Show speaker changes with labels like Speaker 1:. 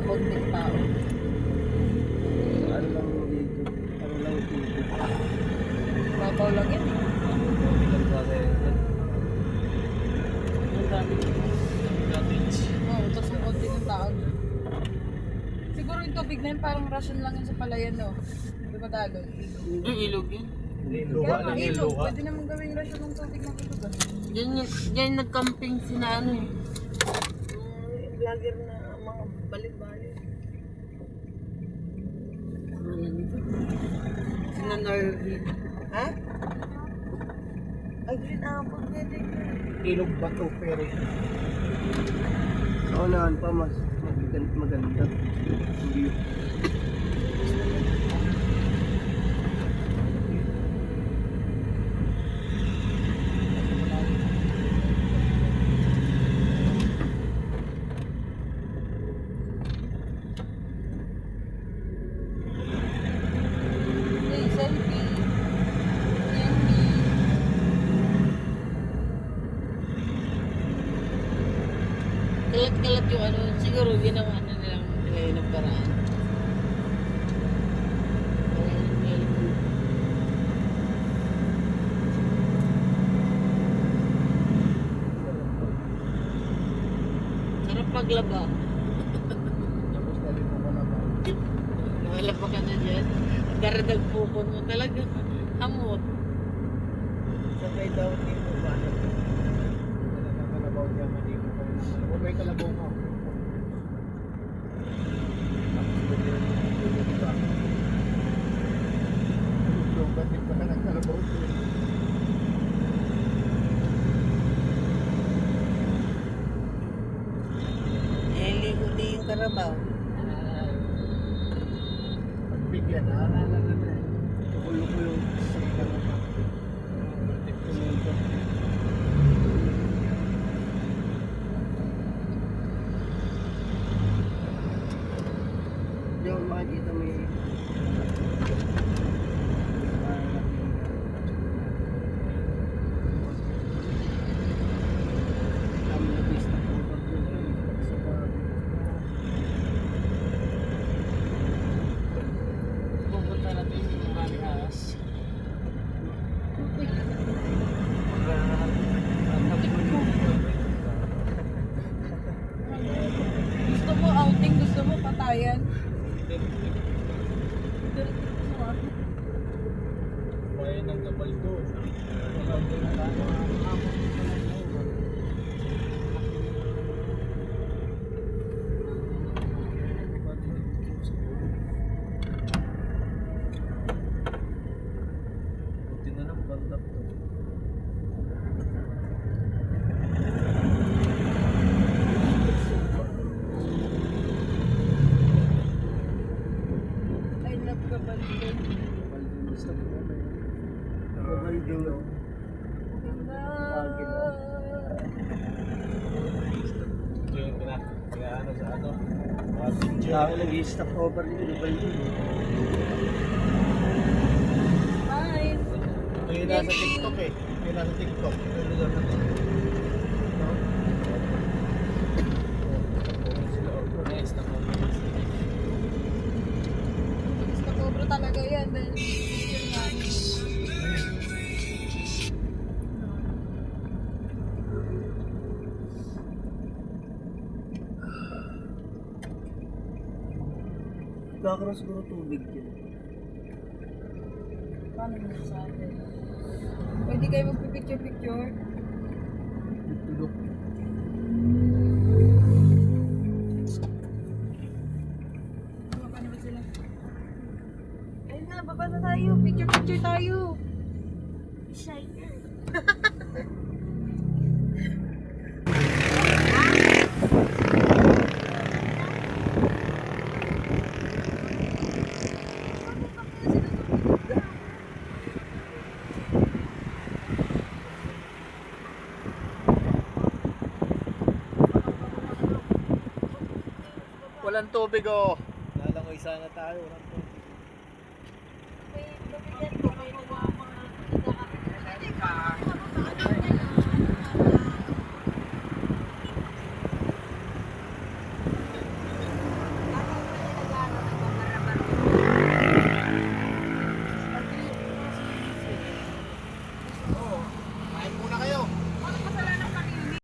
Speaker 1: konting tao.
Speaker 2: Ano lang dito? Ano lang dito?
Speaker 1: Babaw lang yan.
Speaker 2: Ang dami garbage.
Speaker 1: Oo, tapos ang konti ng tao. Siguro yung tubig na yun, parang ration lang yun sa palayan, no? Di ba Tagalog?
Speaker 3: Yung ilog yun.
Speaker 1: Kaya nga, ilog. Pwede naman gawing ration ng tubig ng ilog.
Speaker 3: Diyan nag-camping sina ano eh.
Speaker 1: Yung vlogger na mga balik-balik.
Speaker 3: Sina Norvin.
Speaker 1: Ha? Ay, green apple, pwede ka.
Speaker 2: Ilog Bato pero sa unahan pa mas maganda. Hindi.
Speaker 1: Hey, selfie.
Speaker 3: Kalat-kalat yung ano, siguro ginawa na nilang nila yun ang paraan. Sarap paglaba.
Speaker 2: Tapos dali mo ko naman.
Speaker 3: Wala pa ka na dyan. Daradag pupon mo talaga. Hamot.
Speaker 2: Sabay daw hindi mo ba? Kalabaw niya mali mo ko. Kung may kalabaw ka. Tapos pwede ba? Yung batin pa na ng kalabaw.
Speaker 3: Ligo din yung karabaw.
Speaker 2: Pagbigyan na. Tukulo ko yung sa kalabaw. Yung makikita may
Speaker 3: Pupunta natin yung Marias.
Speaker 1: Gusto mo outing, gusto mo patayan.
Speaker 2: Bayan ng Gabal doon. Wala doon na tayo. Buti na lang bandap to.
Speaker 1: I love Gabaldon.
Speaker 2: Gabal doon. Gusto ko na yun. Gabal doon. Dami nag-i-stop over dito. Gabal doon.
Speaker 1: Bye!
Speaker 2: Yung nasa TikTok eh. Yung nasa TikTok. Yung lugar na to. No? Sila organized na
Speaker 1: Gusto cobra talaga yan. Dahil yun nga.
Speaker 2: Kakaroon siguro tubig yun.
Speaker 1: Paano mo sasabi? Pwede kayo magpipicture-picture?
Speaker 2: Tulog.
Speaker 1: Baba na ba sila? Ayun na, baba na tayo. Picture-picture tayo. Shy ka.
Speaker 2: Walang tubig oh. Lalangoy sana tayo. Walang tubig.
Speaker 1: May bumigyan ko. May mga